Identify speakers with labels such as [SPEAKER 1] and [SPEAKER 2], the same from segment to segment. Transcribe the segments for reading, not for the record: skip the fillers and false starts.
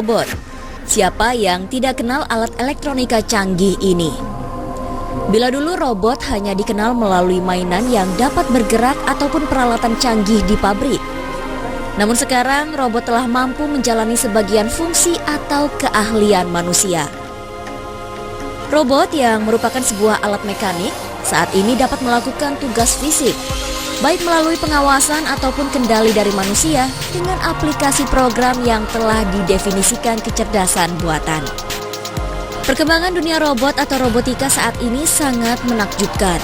[SPEAKER 1] robot. Siapa yang tidak kenal alat elektronika canggih ini? Bila dulu robot hanya dikenal melalui mainan yang dapat bergerak ataupun peralatan canggih di pabrik. Namun sekarang robot telah mampu menjalani sebagian fungsi atau keahlian manusia. Robot yang merupakan sebuah alat mekanik saat ini dapat melakukan tugas fisik, baik melalui pengawasan ataupun kendali dari manusia dengan aplikasi program yang telah didefinisikan kecerdasan buatan. Perkembangan dunia robot atau robotika saat ini sangat menakjubkan.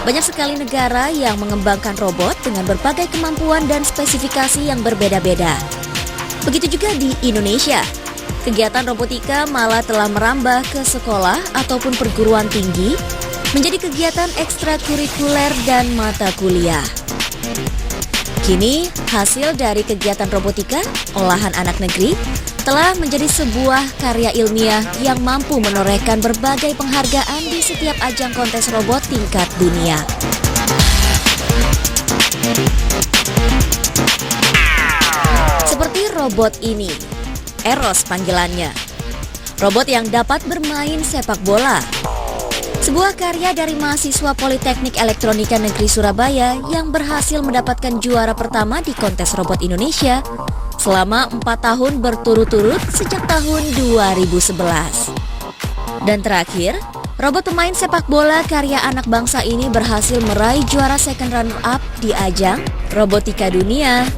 [SPEAKER 1] Banyak sekali negara yang mengembangkan robot dengan berbagai kemampuan dan spesifikasi yang berbeda-beda. Begitu juga di Indonesia. Kegiatan robotika malah telah merambah ke sekolah ataupun perguruan tinggi, menjadi kegiatan ekstrakurikuler dan mata kuliah. Kini, hasil dari kegiatan robotika, olahan anak negeri, telah menjadi sebuah karya ilmiah yang mampu menorehkan berbagai penghargaan di setiap ajang kontes robot tingkat dunia. Seperti robot ini, Eros panggilannya. Robot yang dapat bermain sepak bola. Sebuah karya dari mahasiswa Politeknik Elektronika Negeri Surabaya yang berhasil mendapatkan juara pertama di kontes robot Indonesia selama 4 tahun berturut-turut sejak tahun 2011. Dan terakhir, robot pemain sepak bola karya anak bangsa ini berhasil meraih juara second runner-up di ajang Robotika Dunia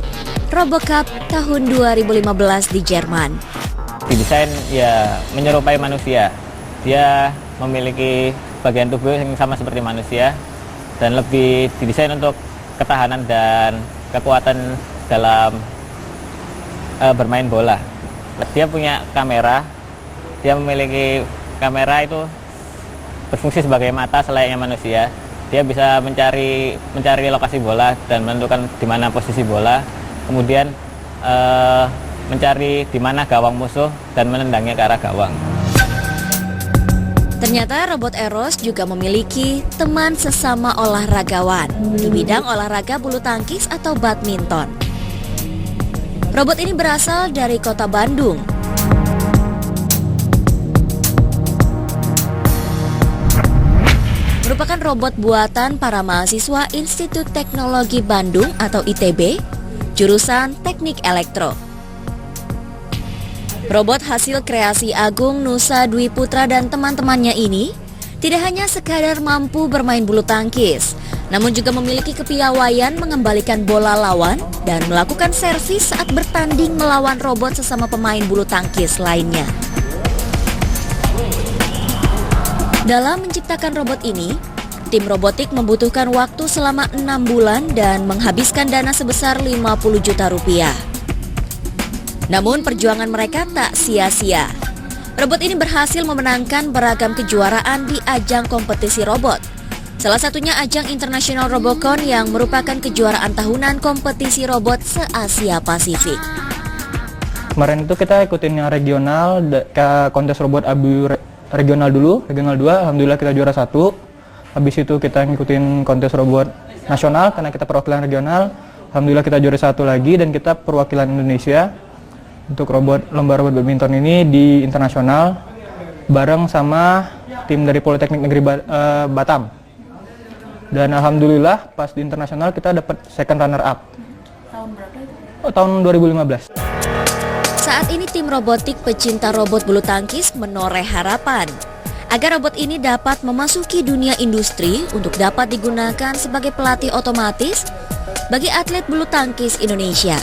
[SPEAKER 1] RoboCup tahun 2015 di Jerman.
[SPEAKER 2] Didesain ya menyerupai manusia. Dia memiliki bagian tubuh yang sama seperti manusia dan lebih didesain untuk ketahanan dan kekuatan dalam bermain bola. Dia punya kamera, dia memiliki kamera itu berfungsi sebagai mata selayaknya manusia. Dia bisa mencari lokasi bola dan menentukan di mana posisi bola, kemudian mencari di mana gawang musuh dan menendangnya ke arah gawang.
[SPEAKER 1] Ternyata robot Eros juga memiliki teman sesama olahragawan di bidang olahraga bulu tangkis atau badminton. Robot ini berasal dari kota Bandung. Merupakan robot buatan para mahasiswa Institut Teknologi Bandung atau ITB, jurusan Teknik Elektro. Robot hasil kreasi Agung Nusa Dwi Putra dan teman-temannya ini tidak hanya sekadar mampu bermain bulu tangkis, namun juga memiliki kepiawaian mengembalikan bola lawan dan melakukan servis saat bertanding melawan robot sesama pemain bulu tangkis lainnya. Dalam menciptakan robot ini, tim robotik membutuhkan waktu selama 6 bulan dan menghabiskan dana sebesar 50 juta rupiah. Namun perjuangan mereka tak sia-sia. Robot ini berhasil memenangkan beragam kejuaraan di ajang kompetisi robot. Salah satunya ajang International Robocon yang merupakan kejuaraan tahunan kompetisi robot se-Asia Pasifik.
[SPEAKER 3] Kemarin itu kita ikutin yang regional, kontes robot ABU regional dulu, regional 2, alhamdulillah kita juara 1. Habis itu kita ngikutin kontes robot nasional karena kita perwakilan regional, alhamdulillah kita juara 1 lagi dan kita perwakilan Indonesia. Untuk lomba robot badminton ini di internasional bareng sama tim dari Politeknik Negeri Batam. Dan alhamdulillah pas di internasional kita dapat second runner up.
[SPEAKER 1] Tahun berapa itu?
[SPEAKER 3] Tahun 2015.
[SPEAKER 1] Saat ini tim robotik pecinta robot bulu tangkis menoreh harapan agar robot ini dapat memasuki dunia industri untuk dapat digunakan sebagai pelatih otomatis bagi atlet bulu tangkis Indonesia.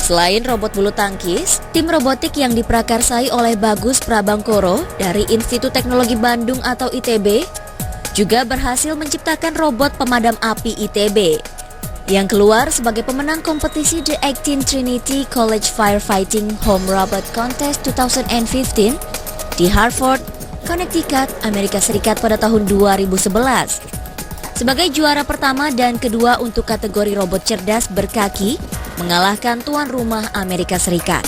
[SPEAKER 1] Selain robot bulu tangkis, tim robotik yang diprakarsai oleh Bagus Prabangkoro dari Institut Teknologi Bandung atau ITB juga berhasil menciptakan robot pemadam api ITB yang keluar sebagai pemenang kompetisi The 18 Trinity College Firefighting Home Robot Contest 2015 di Hartford, Connecticut, Amerika Serikat pada tahun 2011. Sebagai juara pertama dan kedua untuk kategori robot cerdas berkaki, mengalahkan tuan rumah Amerika Serikat.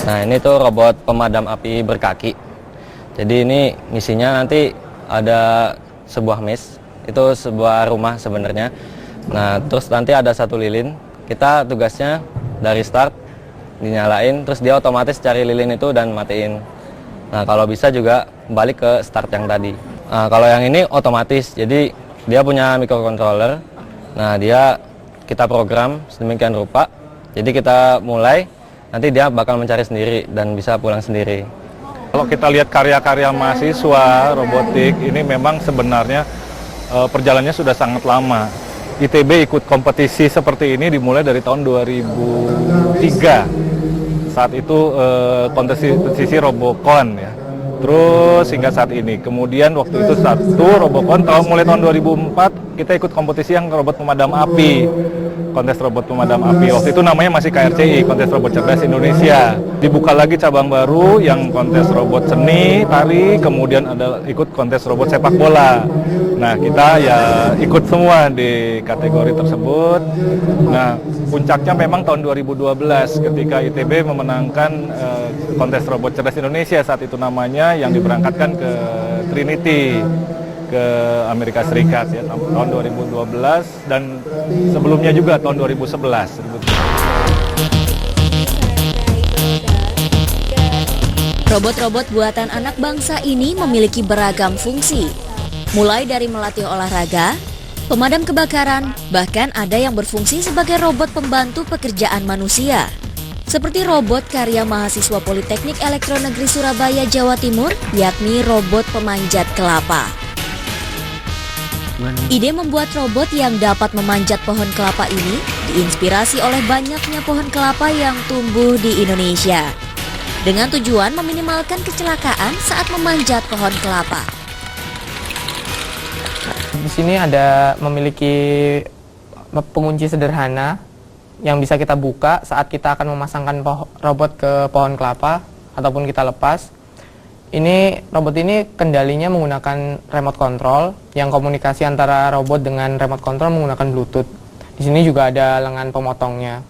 [SPEAKER 4] Nah, ini tuh robot pemadam api berkaki. Jadi ini misinya nanti ada sebuah mes, itu sebuah rumah sebenarnya. Nah, terus nanti ada satu lilin, kita tugasnya dari start dinyalain, terus dia otomatis cari lilin itu dan matiin. Nah, kalau bisa juga balik ke start yang tadi. Nah, kalau yang ini otomatis, jadi dia punya microcontroller. Nah, dia kita program sedemikian rupa, jadi kita mulai, nanti dia bakal mencari sendiri dan bisa pulang sendiri.
[SPEAKER 5] Kalau kita lihat karya-karya mahasiswa robotik, ini memang sebenarnya perjalanannya sudah sangat lama. ITB ikut kompetisi seperti ini dimulai dari tahun 2003. Saat itu kompetisi Robocon ya. Terus hingga saat ini. Kemudian waktu itu Robocon mulai tahun 2004 kita ikut kompetisi yang robot pemadam api. Kontes robot pemadam api. Waktu itu namanya masih KRCI, Kontes Robot Cerdas Indonesia. Dibuka lagi cabang baru yang kontes robot seni, tari, kemudian ada ikut kontes robot sepak bola. Nah, kita ya ikut semua di kategori tersebut. Nah, puncaknya memang tahun 2012 ketika ITB memenangkan kontes robot cerdas Indonesia saat itu namanya, yang diberangkatkan ke Trinity, ke Amerika Serikat ya, tahun 2012, dan sebelumnya juga tahun 2011.
[SPEAKER 1] Robot-robot buatan anak bangsa ini memiliki beragam fungsi, mulai dari melatih olahraga, pemadam kebakaran, bahkan ada yang berfungsi sebagai robot pembantu pekerjaan manusia. Seperti robot karya mahasiswa Politeknik Elektronegeri Surabaya, Jawa Timur, yakni robot pemanjat kelapa. Ide membuat robot yang dapat memanjat pohon kelapa ini diinspirasi oleh banyaknya pohon kelapa yang tumbuh di Indonesia, dengan tujuan meminimalkan kecelakaan saat memanjat pohon kelapa.
[SPEAKER 6] Di sini ada memiliki pengunci sederhana yang bisa kita buka saat kita akan memasangkan robot ke pohon kelapa ataupun kita lepas. Robot ini kendalinya menggunakan remote control, yang komunikasi antara robot dengan remote control menggunakan Bluetooth. Di sini juga ada lengan pemotongnya.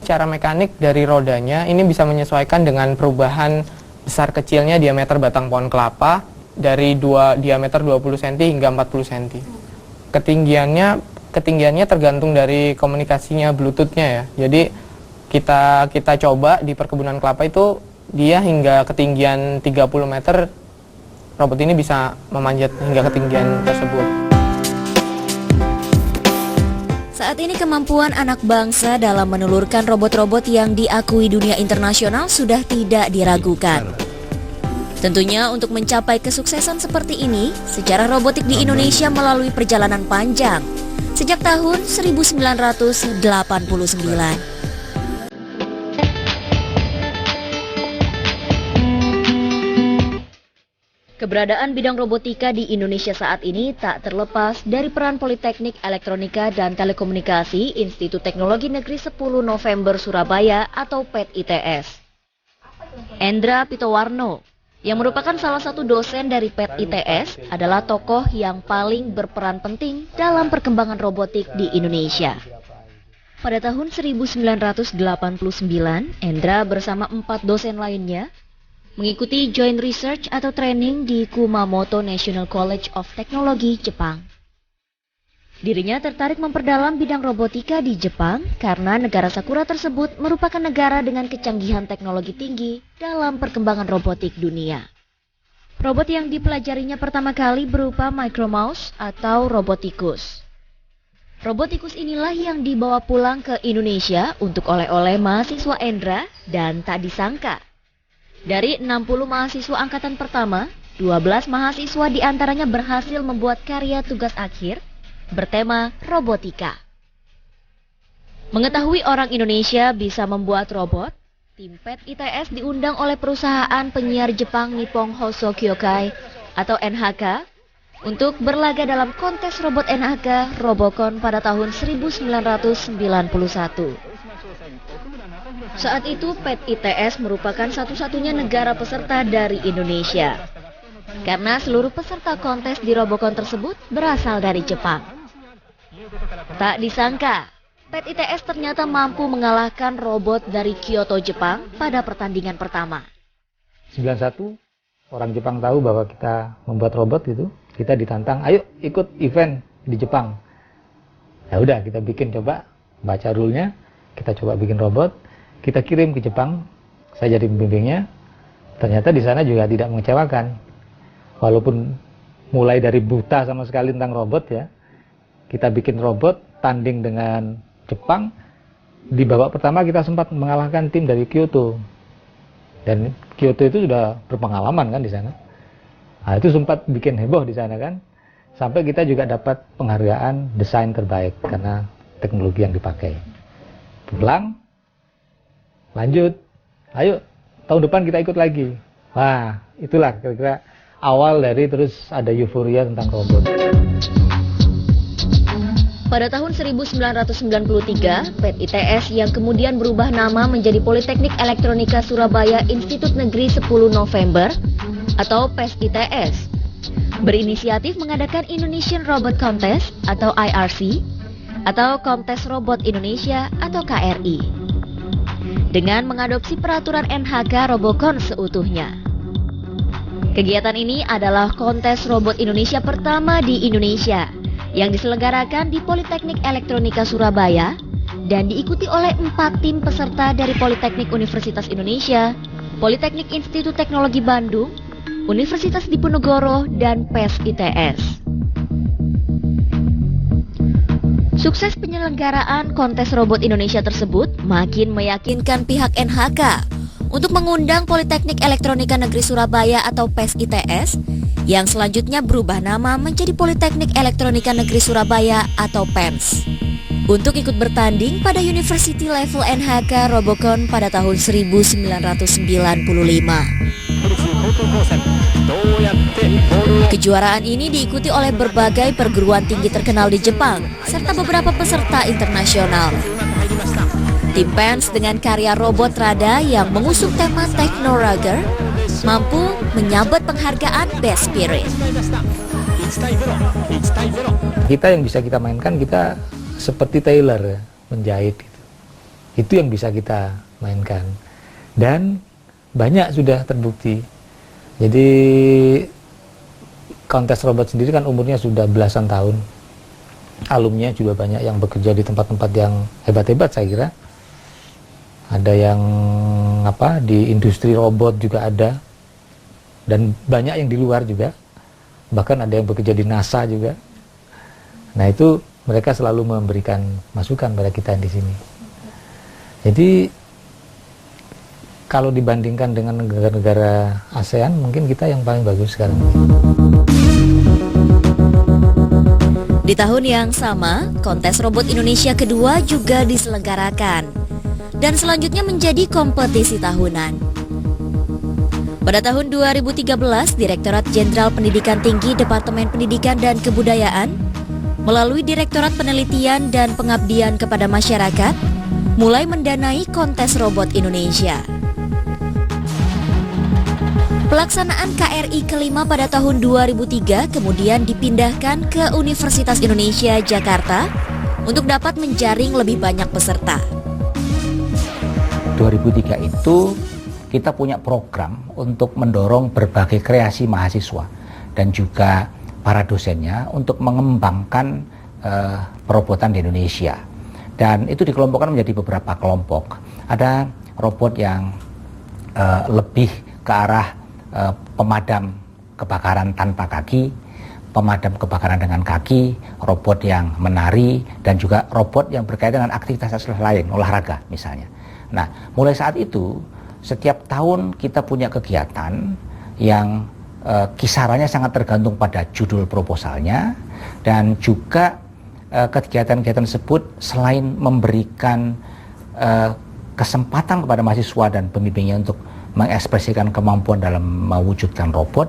[SPEAKER 6] Secara mekanik dari rodanya ini bisa menyesuaikan dengan perubahan besar kecilnya diameter batang pohon kelapa dari diameter 20 cm hingga 40 cm. Ketinggiannya tergantung dari komunikasinya Bluetooth-nya ya. Jadi kita coba di perkebunan kelapa itu dia hingga ketinggian 30 meter, robot ini bisa memanjat hingga ketinggian tersebut.
[SPEAKER 1] Saat ini kemampuan anak bangsa dalam menelurkan robot-robot yang diakui dunia internasional sudah tidak diragukan. Tentunya untuk mencapai kesuksesan seperti ini, sejarah robotik di Indonesia melalui perjalanan panjang sejak tahun 1989. Keberadaan bidang robotika di Indonesia saat ini tak terlepas dari peran Politeknik Elektronika dan Telekomunikasi Institut Teknologi Negeri 10 November Surabaya atau PET-ITS. Endra Pitowarno, yang merupakan salah satu dosen dari PET-ITS, adalah tokoh yang paling berperan penting dalam perkembangan robotik di Indonesia. Pada tahun 1989, Endra bersama 4 dosen lainnya mengikuti joint research atau training di Kumamoto National College of Technology, Jepang. Dirinya tertarik memperdalam bidang robotika di Jepang karena negara Sakura tersebut merupakan negara dengan kecanggihan teknologi tinggi dalam perkembangan robotik dunia. Robot yang dipelajarinya pertama kali berupa micromouse atau robot tikus. Robot tikus inilah yang dibawa pulang ke Indonesia untuk oleh-oleh mahasiswa Endra, dan tak disangka, dari 60 mahasiswa angkatan pertama, 12 mahasiswa diantaranya berhasil membuat karya tugas akhir bertema robotika. Mengetahui orang Indonesia bisa membuat robot, tim PET-ITS diundang oleh perusahaan penyiar Jepang Nippon Hoso Kyokai atau NHK untuk berlaga dalam kontes robot NHK Robocon pada tahun 1991. Saat itu PET-ITS merupakan satu-satunya negara peserta dari Indonesia, karena seluruh peserta kontes di Robocon tersebut berasal dari Jepang. Tak disangka, PET-ITS ternyata mampu mengalahkan robot dari Kyoto, Jepang pada pertandingan pertama.
[SPEAKER 7] 91, orang Jepang tahu bahwa kita membuat robot gitu, kita ditantang, ayo ikut event di Jepang. Ya udah, kita bikin, coba baca rule-nya, kita coba bikin robot, kita kirim ke Jepang. Saya jadi pembimbingnya. Ternyata di sana juga tidak mengecewakan. Walaupun mulai dari buta sama sekali tentang robot ya, kita bikin robot tanding dengan Jepang. Di babak pertama kita sempat mengalahkan tim dari Kyoto. Dan Kyoto itu sudah berpengalaman kan di sana. Nah, itu sempat bikin heboh di sana kan. Sampai kita juga dapat penghargaan desain terbaik karena teknologi yang dipakai. Pulang, lanjut, ayo tahun depan kita ikut lagi. Wah, itulah kira-kira awal dari terus ada euforia tentang robot.
[SPEAKER 1] Pada tahun 1993, PET ITS yang kemudian berubah nama menjadi Politeknik Elektronika Surabaya Institut Negeri 10 November atau PES ITS berinisiatif mengadakan Indonesian Robot Contest atau IRC atau Kontes Robot Indonesia atau KRI dengan mengadopsi peraturan NHK Robocon seutuhnya. Kegiatan ini adalah kontes robot Indonesia pertama di Indonesia yang diselenggarakan di Politeknik Elektronika Surabaya dan diikuti oleh 4 tim peserta dari Politeknik Universitas Indonesia, Politeknik Institut Teknologi Bandung, Universitas Diponegoro, dan PES ITS. Sukses penyelenggaraan kontes robot Indonesia tersebut makin meyakinkan pihak NHK untuk mengundang Politeknik Elektronika Negeri Surabaya atau PES ITS yang selanjutnya berubah nama menjadi Politeknik Elektronika Negeri Surabaya atau PENS untuk ikut bertanding pada University Level NHK Robocon pada tahun 1995. Kejuaraan ini diikuti oleh berbagai perguruan tinggi terkenal di Jepang serta beberapa peserta internasional. Tim PENS dengan karya robot Rada yang mengusung tema Techno Rugger mampu menyabet penghargaan Best Spirit.
[SPEAKER 7] Kita yang bisa kita mainkan, kita seperti tailor menjahit gitu. Itu yang bisa kita mainkan. Dan banyak sudah terbukti. Jadi kontes robot sendiri kan umurnya sudah belasan tahun. Alumninya juga banyak yang bekerja di tempat-tempat yang hebat-hebat saya kira. Ada yang di industri robot juga ada. Dan banyak yang di luar juga. Bahkan ada yang bekerja di NASA juga. Nah, itu mereka selalu memberikan masukan pada kita di sini. Jadi kalau dibandingkan dengan negara-negara ASEAN, mungkin kita yang paling bagus sekarang.
[SPEAKER 1] Di tahun yang sama, kontes robot Indonesia kedua juga diselenggarakan dan selanjutnya menjadi kompetisi tahunan. Pada tahun 2013, Direktorat Jenderal Pendidikan Tinggi Departemen Pendidikan dan Kebudayaan melalui Direktorat Penelitian dan Pengabdian kepada Masyarakat mulai mendanai kontes robot Indonesia. Pelaksanaan KRI kelima pada tahun 2003 kemudian dipindahkan ke Universitas Indonesia Jakarta untuk dapat menjaring lebih banyak peserta.
[SPEAKER 8] 2003 itu kita punya program untuk mendorong berbagai kreasi mahasiswa dan juga para dosennya untuk mengembangkan perobotan di Indonesia. Dan itu dikelompokkan menjadi beberapa kelompok. Ada robot yang lebih ke arah pemadam kebakaran tanpa kaki, pemadam kebakaran dengan kaki, robot yang menari, dan juga robot yang berkaitan dengan aktivitas lain, olahraga misalnya. Nah, mulai saat itu, setiap tahun kita punya kegiatan yang kisarannya sangat tergantung pada judul proposalnya, dan juga kegiatan-kegiatan tersebut selain memberikan kesempatan kepada mahasiswa dan pembimbingnya untuk mengekspresikan kemampuan dalam mewujudkan robot,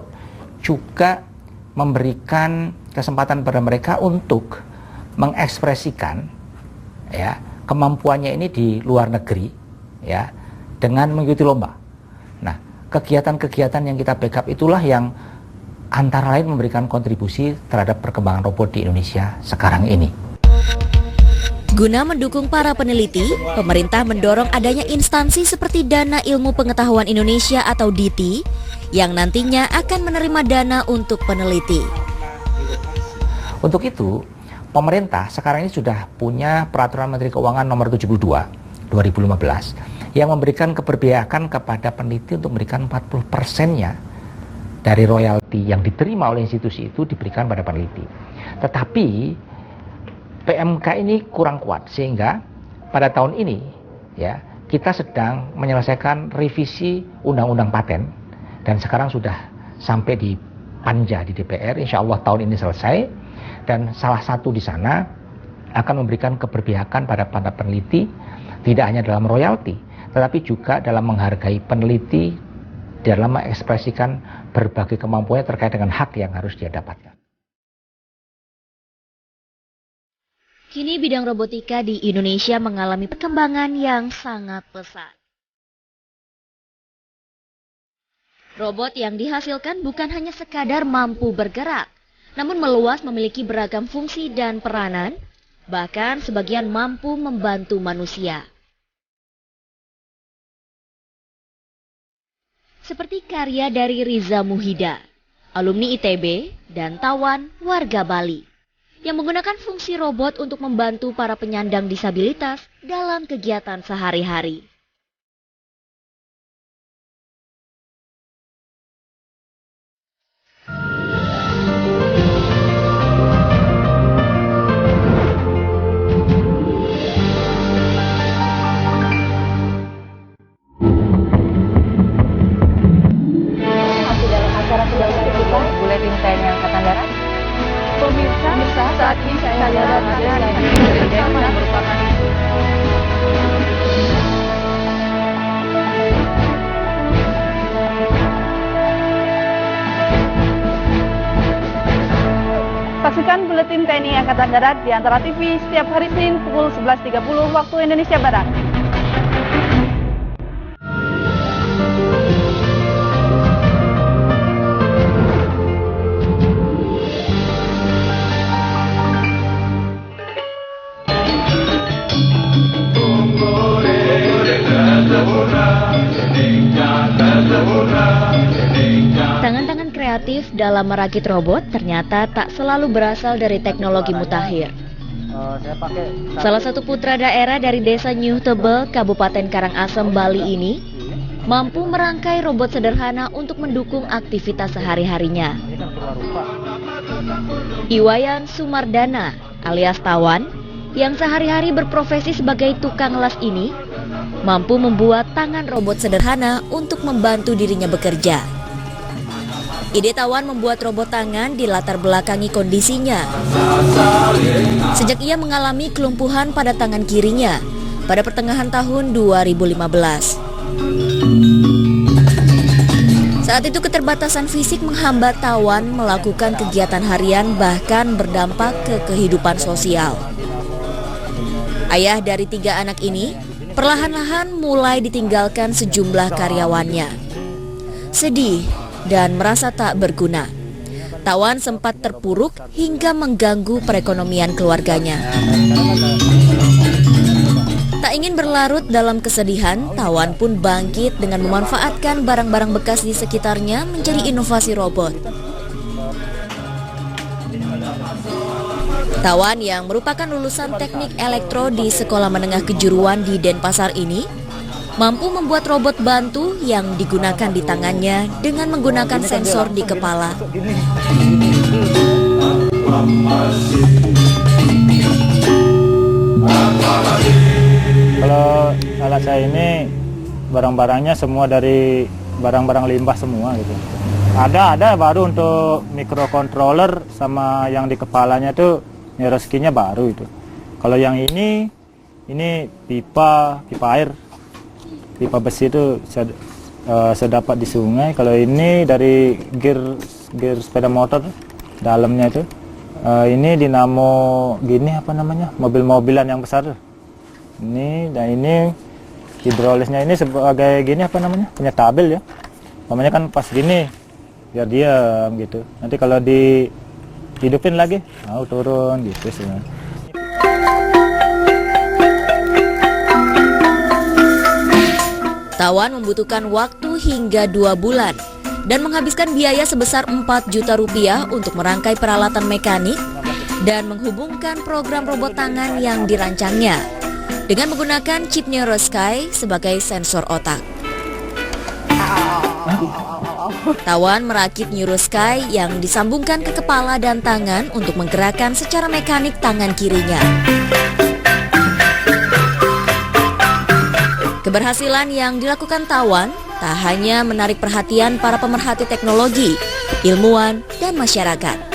[SPEAKER 8] juga memberikan kesempatan pada mereka untuk mengekspresikan ya kemampuannya ini di luar negeri ya dengan mengikuti lomba. Nah, kegiatan-kegiatan yang kita backup itulah yang antara lain memberikan kontribusi terhadap perkembangan robot di Indonesia sekarang ini.
[SPEAKER 1] Guna mendukung para peneliti, pemerintah mendorong adanya instansi seperti Dana Ilmu Pengetahuan Indonesia atau DITI yang nantinya akan menerima dana untuk peneliti.
[SPEAKER 8] Untuk itu, pemerintah sekarang ini sudah punya Peraturan Menteri Keuangan nomor 72 2015 yang memberikan keberpihakan kepada peneliti untuk memberikan 40%-nya dari royalti yang diterima oleh institusi itu diberikan pada peneliti. Tetapi PMK ini kurang kuat sehingga pada tahun ini ya kita sedang menyelesaikan revisi Undang-Undang Paten dan sekarang sudah sampai di Panja di DPR. Insya Allah tahun ini selesai dan salah satu di sana akan memberikan keberpihakan pada para peneliti tidak hanya dalam royalti tetapi juga dalam menghargai peneliti dalam mengekspresikan berbagai kemampuannya terkait dengan hak yang harus dia dapatkan.
[SPEAKER 1] Kini bidang robotika di Indonesia mengalami perkembangan yang sangat pesat. Robot yang dihasilkan bukan hanya sekadar mampu bergerak, namun meluas memiliki beragam fungsi dan peranan, bahkan sebagian mampu membantu manusia. Seperti karya dari Riza Muhida, alumni ITB, dan Tawan, warga Bali, yang menggunakan fungsi robot untuk membantu para penyandang disabilitas dalam kegiatan sehari-hari.
[SPEAKER 9] Buletin TNI Angkatan Darat. Pemirsa, saat ini saya berada di Desa yang merupakan saksikan Buletin TNI Angkatan Darat di Antara TV setiap hari Senin pukul 11.30 waktu Indonesia Barat.
[SPEAKER 1] Tangan-tangan kreatif dalam merakit robot ternyata tak selalu berasal dari teknologi mutakhir. Salah satu putra daerah dari desa New Tebel, Kabupaten Karangasem, Bali ini mampu merangkai robot sederhana untuk mendukung aktivitas sehari-harinya. Iwayan Sumardana alias Tawan yang sehari-hari berprofesi sebagai tukang las ini mampu membuat tangan robot sederhana untuk membantu dirinya bekerja. Ide Tawan membuat robot tangan di latar belakangi kondisinya. Sejak ia mengalami kelumpuhan pada tangan kirinya pada pertengahan tahun 2015. Saat itu keterbatasan fisik menghambat Tawan melakukan kegiatan harian bahkan berdampak ke kehidupan sosial. Ayah dari 3 anak ini perlahan-lahan mulai ditinggalkan sejumlah karyawannya. Sedih dan merasa tak berguna, Tawan sempat terpuruk hingga mengganggu perekonomian keluarganya. Tak ingin berlarut dalam kesedihan, Tawan pun bangkit dengan memanfaatkan barang-barang bekas di sekitarnya menjadi inovasi robot. Tawan yang merupakan lulusan teknik elektro di Sekolah Menengah Kejuruan di Denpasar ini mampu membuat robot bantu yang digunakan di tangannya dengan menggunakan sensor di kepala.
[SPEAKER 10] Kalau alat saya ini barang-barangnya semua dari barang-barang limbah semua gitu. Ada baru untuk microcontroller sama yang di kepalanya tuh rezekinya baru itu. Kalau yang ini pipa air. Pipa besi itu saya dapat di sungai. Kalau ini dari gear sepeda motor dalamnya itu. Ini dinamo gini apa namanya? Mobil-mobilan yang besar. Ini dan ini hidrolisnya ini sebagai gini apa namanya? Punya tabel ya. Namanya kan pas gini biar diam gitu. Nanti kalau dihidupin lagi, turun gitu sih.
[SPEAKER 1] Tawan membutuhkan waktu hingga 2 bulan dan menghabiskan biaya sebesar 4 juta rupiah untuk merangkai peralatan mekanik dan menghubungkan program robot tangan yang dirancangnya dengan menggunakan chip NeuroSky sebagai sensor otak. Tawan merakit NeuroSky yang disambungkan ke kepala dan tangan untuk menggerakkan secara mekanik tangan kirinya. Keberhasilan yang dilakukan Tawan tak hanya menarik perhatian para pemerhati teknologi, ilmuwan, dan masyarakat.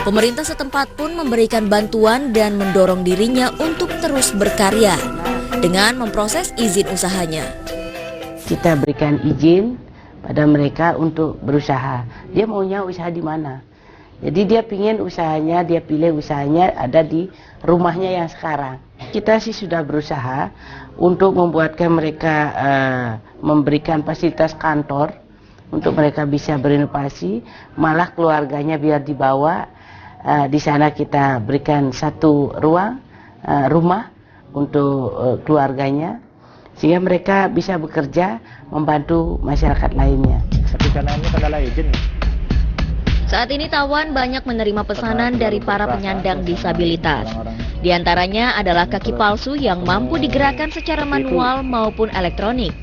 [SPEAKER 1] Pemerintah setempat pun memberikan bantuan dan mendorong dirinya untuk terus berkarya dengan memproses izin usahanya.
[SPEAKER 11] Kita berikan izin pada mereka untuk berusaha. Dia maunya usaha di mana? Jadi dia pingin usahanya, dia pilih usahanya ada di rumahnya yang sekarang. Kita sih sudah berusaha untuk membuatkan mereka memberikan fasilitas kantor untuk mereka bisa berinovasi. Malah keluarganya biar dibawa. Di sana kita berikan satu ruang rumah untuk keluarganya sehingga mereka bisa bekerja membantu masyarakat lainnya.
[SPEAKER 10] Tapi karena ini kendala izin.
[SPEAKER 1] Saat ini Tawan banyak menerima pesanan dari para penyandang disabilitas. Di antaranya adalah kaki palsu yang mampu digerakkan secara manual maupun elektronik.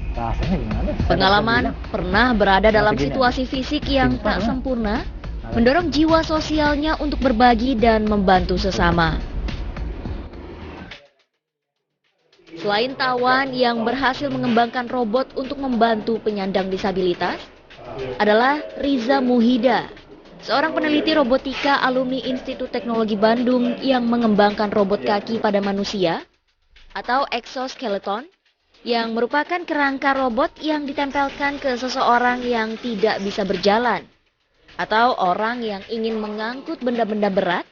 [SPEAKER 1] Pengalaman pernah berada dalam situasi fisik yang tak sempurna mendorong jiwa sosialnya untuk berbagi dan membantu sesama. Selain Tawan yang berhasil mengembangkan robot untuk membantu penyandang disabilitas, adalah Riza Muhida, seorang peneliti robotika alumni Institut Teknologi Bandung yang mengembangkan robot kaki pada manusia atau exoskeleton yang merupakan kerangka robot yang ditempelkan ke seseorang yang tidak bisa berjalan atau orang yang ingin mengangkut benda-benda berat,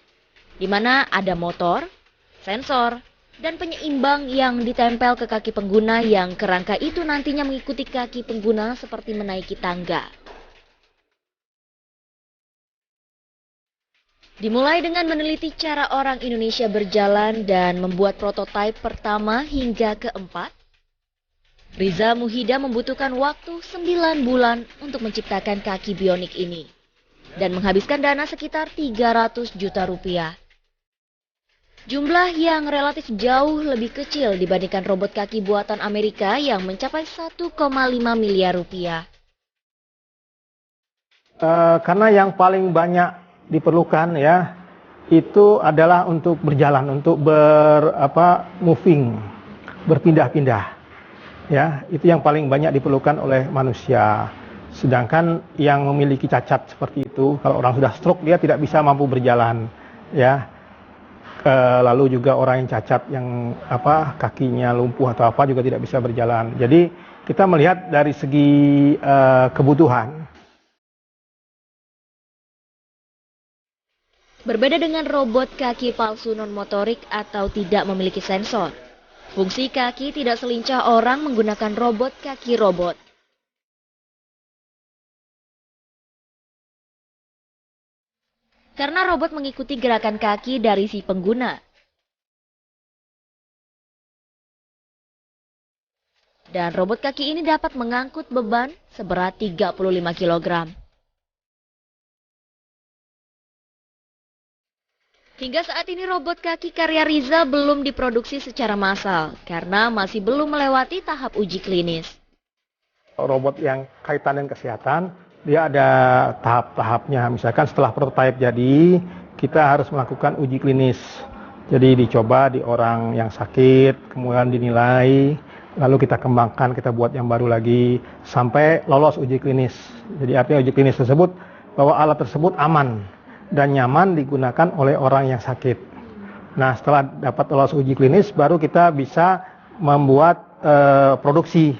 [SPEAKER 1] di mana ada motor, sensor, dan penyeimbang yang ditempel ke kaki pengguna yang kerangka itu nantinya mengikuti kaki pengguna seperti menaiki tangga. Dimulai dengan meneliti cara orang Indonesia berjalan dan membuat prototipe pertama hingga keempat, Riza Muhida membutuhkan waktu 9 bulan untuk menciptakan kaki bionik ini dan menghabiskan dana sekitar 300 juta rupiah. Jumlah yang relatif jauh lebih kecil dibandingkan robot kaki buatan Amerika yang mencapai 1,5 miliar rupiah.
[SPEAKER 12] Karena yang paling banyak diperlukan ya itu adalah untuk berjalan, untuk moving, berpindah-pindah. Ya, itu yang paling banyak diperlukan oleh manusia. Sedangkan yang memiliki cacat seperti itu, kalau orang sudah stroke dia tidak bisa mampu berjalan, ya. Lalu juga orang yang cacat yang kakinya lumpuh atau apa juga tidak bisa berjalan. Jadi kita melihat dari segi kebutuhan.
[SPEAKER 1] Berbeda dengan robot kaki palsu non-motorik atau tidak memiliki sensor, fungsi kaki tidak selincah orang menggunakan robot kaki robot. Karena robot mengikuti gerakan kaki dari si pengguna. Dan robot kaki ini dapat mengangkut beban seberat 35 kg. Hingga saat ini robot kaki karya Riza belum diproduksi secara massal karena masih belum melewati tahap uji klinis.
[SPEAKER 12] Robot yang kaitan dengan kesehatan, dia ada tahap-tahapnya. Misalkan setelah prototipe jadi, kita harus melakukan uji klinis. Jadi dicoba di orang yang sakit, kemudian dinilai, lalu kita kembangkan, kita buat yang baru lagi, sampai lolos uji klinis. Jadi artinya uji klinis tersebut, bahwa alat tersebut aman dan nyaman digunakan oleh orang yang sakit. Nah, setelah dapat lolos uji klinis, baru kita bisa membuat produksi.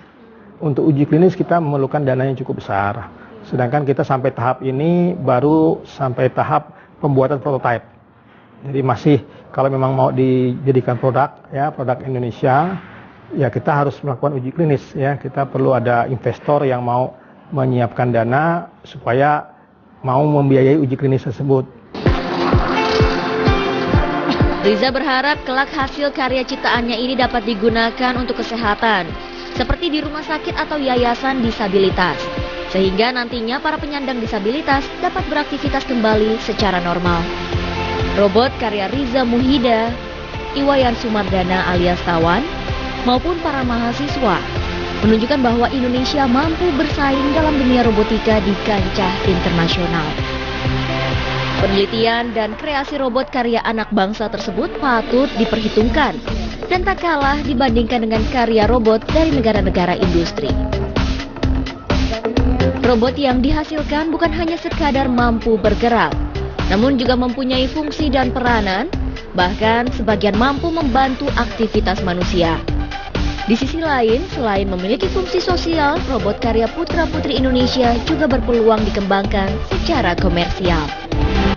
[SPEAKER 12] Untuk uji klinis kita memerlukan dana yang cukup besar. Sedangkan kita sampai tahap ini baru sampai tahap pembuatan prototipe. Jadi masih kalau memang mau dijadikan produk Indonesia, ya kita harus melakukan uji klinis ya. Kita perlu ada investor yang mau menyiapkan dana supaya mau membiayai uji klinis tersebut.
[SPEAKER 1] Riza berharap kelak hasil karya ciptaannya ini dapat digunakan untuk kesehatan, seperti di rumah sakit atau yayasan disabilitas. sehingga nantinya para penyandang disabilitas dapat beraktivitas kembali secara normal. Robot karya Riza Muhida, Iwayan Sumardana alias Tawan, maupun para mahasiswa menunjukkan bahwa Indonesia mampu bersaing dalam dunia robotika di kancah internasional. Penelitian dan kreasi robot karya anak bangsa tersebut patut diperhitungkan dan tak kalah dibandingkan dengan karya robot dari negara-negara industri. Robot yang dihasilkan bukan hanya sekadar mampu bergerak, namun juga mempunyai fungsi dan peranan, bahkan sebagian mampu membantu aktivitas manusia. Di sisi lain, selain memiliki fungsi sosial, robot karya putra-putri Indonesia juga berpeluang dikembangkan secara komersial.